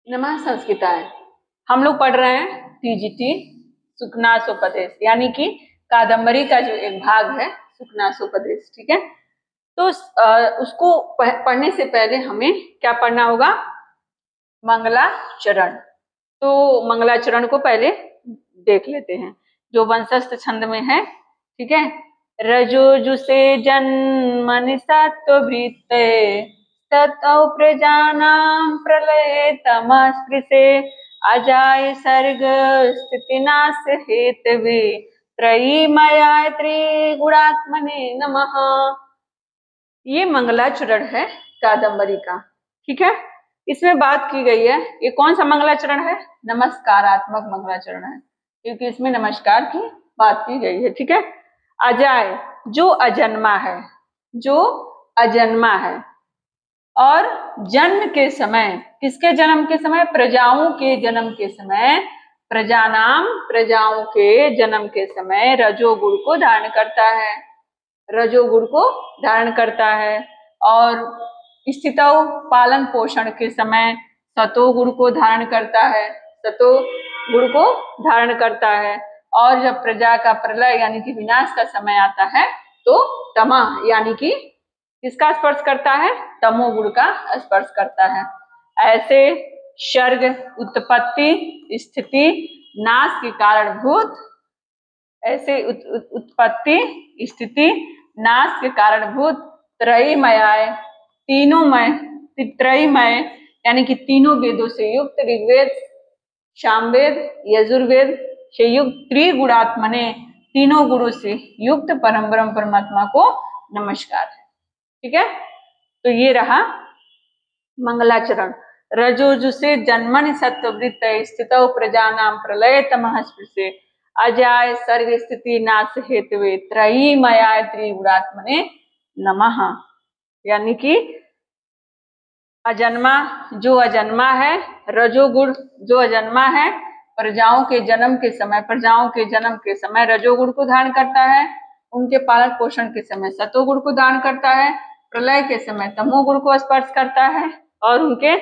नमः संस्कृताय। हम लोग पढ़ रहे हैं टीजीटी सुखनासोपदेश, यानी कि कादम्बरी का जो एक भाग है सुखनासोपदेश। ठीक है, तो उसको पढ़ने से पहले हमें क्या पढ़ना होगा? मंगलाचरण। तो मंगलाचरण को पहले देख लेते हैं, जो वंशस्थ छंद में है। ठीक है, रजोजुषे जन्मनि सत्त्ववृत्ते ततौ प्रजानां प्रलये तमः स्पृशे अजाय सर्ग स्थिति नाश हेतवे त्रयीमयाय त्रिगुणात्मने नमः। ये मंगलाचरण है कादम्बरी का। ठीक है, इसमें बात की गई है, ये कौन सा मंगलाचरण है? नमस्कारात्मक मंगलाचरण है, क्योंकि इसमें नमस्कार की बात की गई है। ठीक है, अजाय जो अजन्मा है, जो अजन्मा है, और जन्म के समय, किसके जन्म के समय? प्रजाओं के जन्म के समय, प्रजानाम प्रजाओं के जन्म के समय रजोगुण को धारण करता है, रजोगुण को धारण करता है। और स्थितौ पालन पोषण के समय सतोगुण को धारण करता है, सतोगुण को धारण करता है। और जब प्रजा का प्रलय यानी कि विनाश का समय आता है तो तमः यानी कि किसका स्पर्श करता है? तमोगुण का स्पर्श करता है। ऐसे सर्ग उत्पत्ति स्थिति नाश के कारणभूत, ऐसे उत्पत्ति स्थिति नाश के कारणभूत त्रयीमयाय, तीनोंमय, त्रयीमय यानी कि तीनों वेदों से युक्त ऋग्वेद, सामवेद, यजुर्वेद से युक्त त्रिगुणात्मने, तीनों गुणों से युक्त परम ब्रह्म परमात्मा को नमस्कार है। ठीक है, तो ये रहा मंगलाचरण। रजोजुषे जन्मनि सत्त्ववृत्ते स्थितौ प्रजानां प्रलये तमः स्पृशे अजाय सर्ग स्थिति नाश हेतवे त्रयीमयाय त्रिगुणात्मने नमः। यानी कि अजन्मा जो अजन्मा है, रजोगुण जो अजन्मा है, प्रजाओं के जन्म के समय, प्रजाओं के जन्म के समय रजोगुण को धारण करता है, उनके पालन पोषण के समय सतोगुण को धारण करता है, प्रलय के समय तमोगुण को स्पर्श करता है, और उनके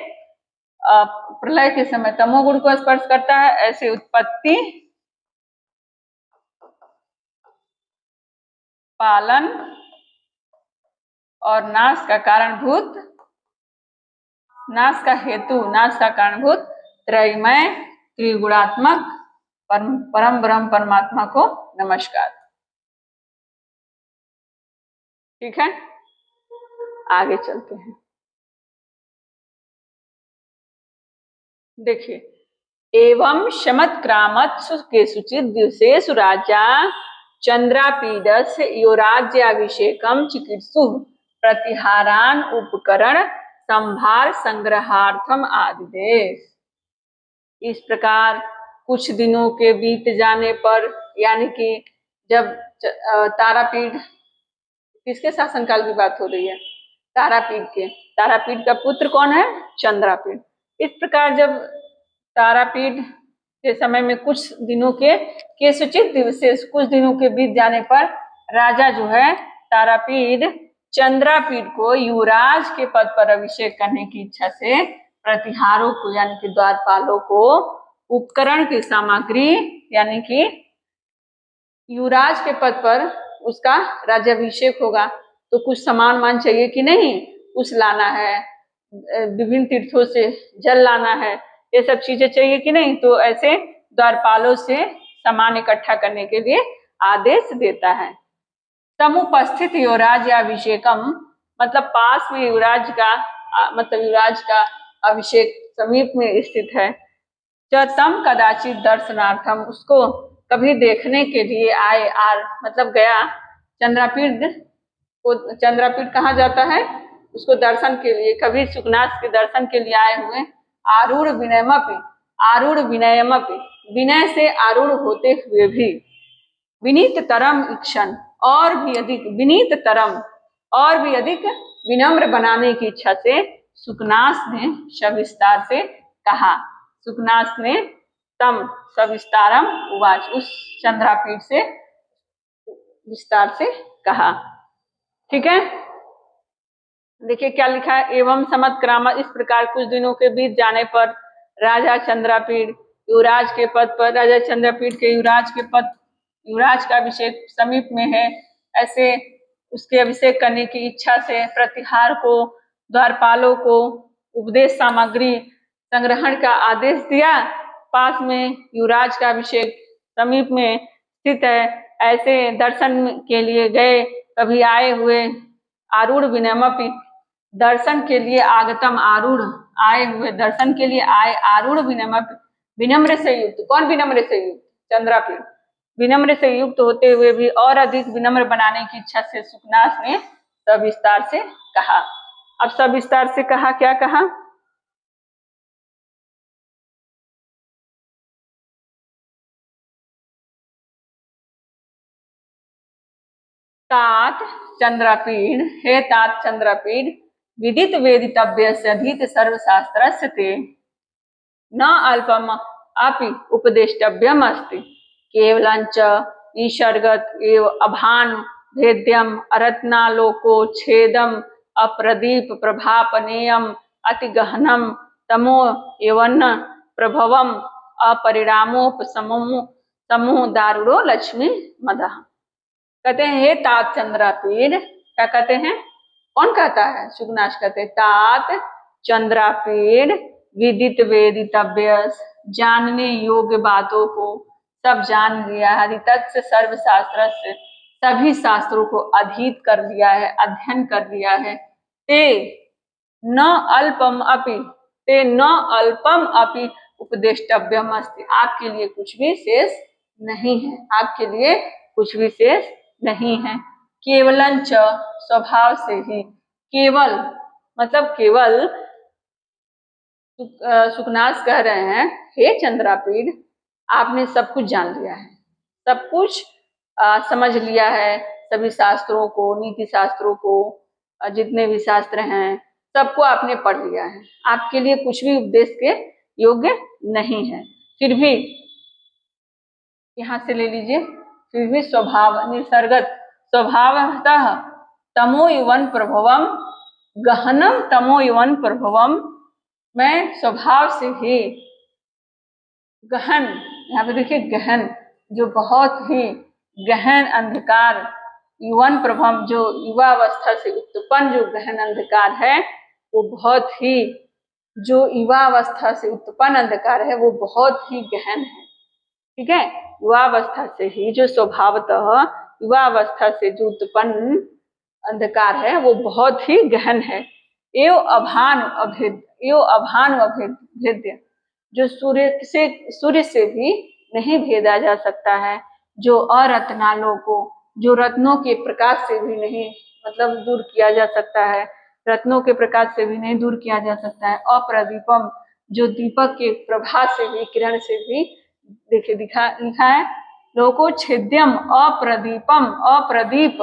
प्रलय के समय तमोगुण को स्पर्श करता है। ऐसे उत्पत्ति, पालन और नाश का कारणभूत, नाश का हेतु, नाश का कारणभूत त्रयमय त्रिगुणात्मक परम ब्रह्म परमात्मा को नमस्कार। ठीक है, आगे चलते हैं। देखिए, एवं शमत्क्रामत्सु केषुचित् दिवसेषु राजा चंद्रापीडस्य योराज्याभिषेकं चिकीर्षुः प्रतिहारान् उपकरण संभार संग्रहार्थम आदिदेश। इस प्रकार कुछ दिनों के बीत जाने पर, यानी कि जब तारापीड, किसके शासनकाल की बात हो रही है? तारापीड के। तारापीड का पुत्र कौन है? चंद्रापीड। इस प्रकार जब तारापीड के समय में कुछ दिनों के सूचित दिवस, कुछ दिनों के बीत जाने पर राजा जो है तारापीड चंद्रापीड को युवराज के पद पर अभिषेक करने की इच्छा से प्रतिहारों को, यानी कि द्वारपालों को, उपकरण की सामग्री, यानी कि युवराज के पद पर उसका राज्याभिषेक होगा तो कुछ सामान मान चाहिए कि नहीं? कुछ लाना है, विभिन्न तीर्थों से जल लाना है, ये सब चीजें चाहिए कि नहीं? तो ऐसे द्वारपालों से सामान इकट्ठा करने के लिए आदेश देता है। समुपस्थित युवराज या अभिषेकम, मतलब पास में युवराज का, मतलब युवराज का अभिषेक समीप में स्थित है। तम कदाचित दर्शनार्थम, उसको कभी देखने के लिए आए, मतलब गया। चंद्रापीड को, चंद्रापीड कहाँ जाता है? उसको दर्शन के लिए, कभी सुखनाथ के दर्शन के लिए आए हुए। आरूढ़ विनयमपि, आरूढ़ विनयमपि, विनय से आरूढ़ होते हुए भी, विनीत तरम इक्षण, और भी अधिक विनीत तरम, और भी अधिक विनम्र बनाने की इच्छा से सुखनाथ ने सविस्तार से कहा। सुखनाथ ने तम सविस्तारम उवाच, उस चंद्रापीड से विस्तार से कहा। ठीक है, देखिए क्या लिखा है। एवं समत्क्राम, इस प्रकार कुछ दिनों के बीत जाने पर राजा चंद्रापीड़ युवराज के पद पर, राजा चंद्रापीड़ के युवराज के पद, युवराज का अभिषेक समीप में है, ऐसे उसके अभिषेक करने की इच्छा से प्रतिहार को, द्वारपालों को उपदेश सामग्री संग्रहण का आदेश दिया। पास में युवराज का अभिषेक समीप में स्थित है, ऐसे दर्शन के लिए गए। कभी आए हुए आरूढ़ विनम्रपि, दर्शन के लिए आगतम आरूढ़, आए हुए दर्शन के लिए आए आरूढ़ विनम्र, विनम्र से युक्त। कौन विनम्र से युक्त? चंद्रापीड़। विनम्र से युक्त होते हुए भी और अधिक विनम्र बनाने की इच्छा से सुकनास ने सविस्तार से कहा। अब सविस्तार से कहा, क्या कहा? तात चंद्रापीड़, हे तात चंद्रापीड़, विदित वेदितव्य अधीत सर्वशास्त्रस्य ते न अल्पम अपि उपदेष्टव्यम अस्ति, केवलंच ईशर्गत एव अभानु भेद्यम अरत्नालोको छेदम अप्रदीप प्रभापनेयम अति गहनम तमो एवन्न प्रभवम अपरिणामोपशमो समूह दारुणो लक्ष्मी मदः। कहते हैं हे तात चंद्रापीड़, क्या कहते हैं? कौन कहता है? सुकनास कहते हैं तात चंद्रापीड़ विदित वेदितव्य, जानने योग्य बातों को सब जान लिया है, अधितस्य सर्वशास्त्र से सभी शास्त्रों को अधीत कर लिया है, अध्ययन कर लिया है। ते न अल्पम अपि, ते न अल्पम अपि उपदेष्टव्यम अस्ति, आपके लिए कुछ भी शेष नहीं है, आपके लिए कुछ भी शेष नहीं है। केवलंच, स्वभाव से ही, केवल मतलब केवल। सुकनास कह रहे हैं हे चंद्रापीड़, आपने सब कुछ जान लिया है, सब कुछ समझ लिया है, सभी शास्त्रों को, नीति शास्त्रों को, जितने भी शास्त्र हैं सबको आपने पढ़ लिया है, आपके लिए कुछ भी उपदेश के योग्य नहीं है। फिर भी यहाँ से ले लीजिए, फिर भी स्वभाव निसर्गत, स्वभावतः तमो युवन प्रभवम, गहनम तमो युवन प्रभवम, मैं स्वभाव से ही गहन, यहाँ पे देखिए गहन, जो बहुत ही गहन अंधकार, युवन प्रभम, जो युवा अवस्था से उत्पन्न जो गहन अंधकार है वो बहुत ही, जो युवा अवस्था से उत्पन्न अंधकार है वो बहुत ही गहन है। ठीक है, युवा अवस्था से ही जो स्वभावतः युवा अवस्था से जो उत्पन्न अंधकार है वो बहुत ही गहन है। एव अभानु अभेद, एव अभानु अभेद्य, जो सूर्य से भी नहीं भेदा जा सकता है, जो अरत्नालों को, जो रत्नों के प्रकाश से भी नहीं मतलब दूर किया जा सकता है, रत्नों के प्रकाश से भी नहीं दूर किया जा सकता है। अप्रदीपम, जो दीपक के प्रभा से भी, किरण से भी, देखिए लिखा है लोको छेद्यम अप्रदीपम, अप्रदीप,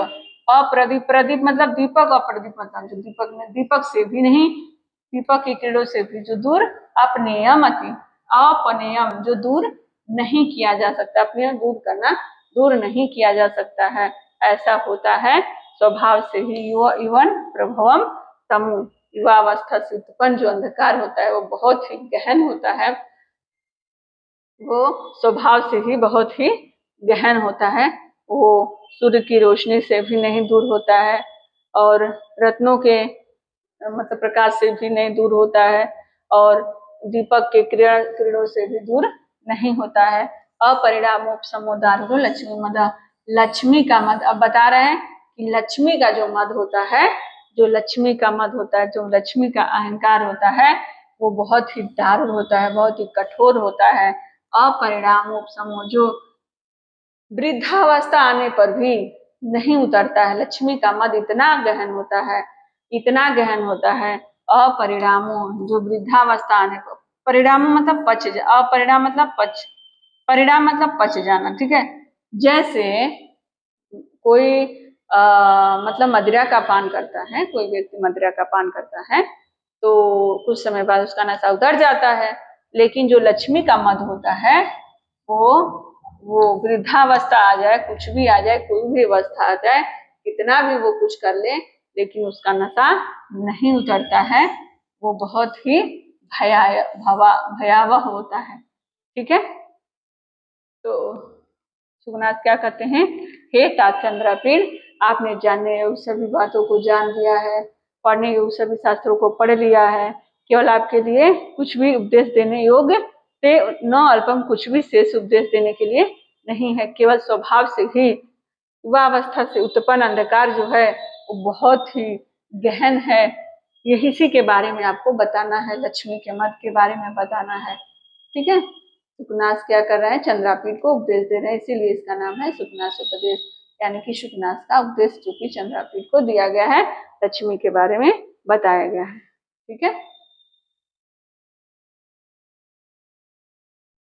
अप्रदीप, प्रदीप मतलब दीपक, अप्रदीप मतलब जो दीपक में, दीपक से भी नहीं, दीपक की किरणों से भी जो दूर, अपनेयम अति, अपनेयम जो दूर नहीं किया जा सकता, अपने दूर करना, दूर नहीं किया जा सकता है, ऐसा होता है स्वभाव से ही। युवन प्रभवम तमु, युवावस्था से उत्पन्न जो अंधकार होता है वो बहुत ही गहन होता है, वो स्वभाव से ही बहुत ही गहन होता है, वो सूर्य की रोशनी से भी नहीं दूर होता है और रत्नों के मतलब प्रकाश से भी नहीं दूर होता है और दीपक के किरणों से भी दूर नहीं होता है। अपरिणामोपसमोदारो लक्ष्मी मद, लक्ष्मी का मद, अब बता रहे हैं कि लक्ष्मी का जो मद होता है, जो लक्ष्मी का मद होता है, जो लक्ष्मी का अहंकार होता है वो बहुत ही दारुण होता है, बहुत ही कठोर होता है। अपरिणामोपसमो, जो वृद्धावस्था आने पर भी नहीं उतरता है, लक्ष्मी का मद इतना गहन होता है, इतना गहन होता है। अपरिणामो, जो वृद्धावस्था आने पर, परिणाम मतलब पच, अपरिणाम मतलब पच, परिणाम मतलब पच जाना। ठीक है, जैसे कोई मतलब मदिरा का पान करता है, कोई व्यक्ति मदिरा का पान करता है तो कुछ समय बाद उसका नशा उतर जाता है, लेकिन जो लक्ष्मी का मद होता है वो वृद्धावस्था आ जाए, कुछ भी आ जाए, कोई भी अवस्था आ जाए, कितना भी वो कुछ कर ले, लेकिन उसका नशा नहीं उतरता है, वो बहुत ही भयावह होता है। ठीक है, तो सुखनाथ क्या कहते हैं, हे तात चंद्रापीड़, आपने जानने योग्य सभी बातों को जान लिया है, पढ़ने योग्य सभी शास्त्रों को पढ़ लिया है, केवल आपके लिए कुछ भी उपदेश देने योग्य से न अल्पम कुछ भी शेष उपदेश देने के लिए नहीं है। केवल स्वभाव से ही युवावस्था से उत्पन्न अंधकार जो है वो बहुत ही गहन है। ये इसी के बारे में आपको बताना है, लक्ष्मी के मत के बारे में बताना है। ठीक है, सुखनाथ क्या कर रहे हैं, चंद्रापीड़ को उपदेश दे रहे हैं, इसीलिए इसका नाम है सुखनाथ उपदेश, यानी कि सुखनाथ का उपदेश जो कि चंद्रापीड़ को दिया गया है, लक्ष्मी के बारे में बताया गया है। ठीक है।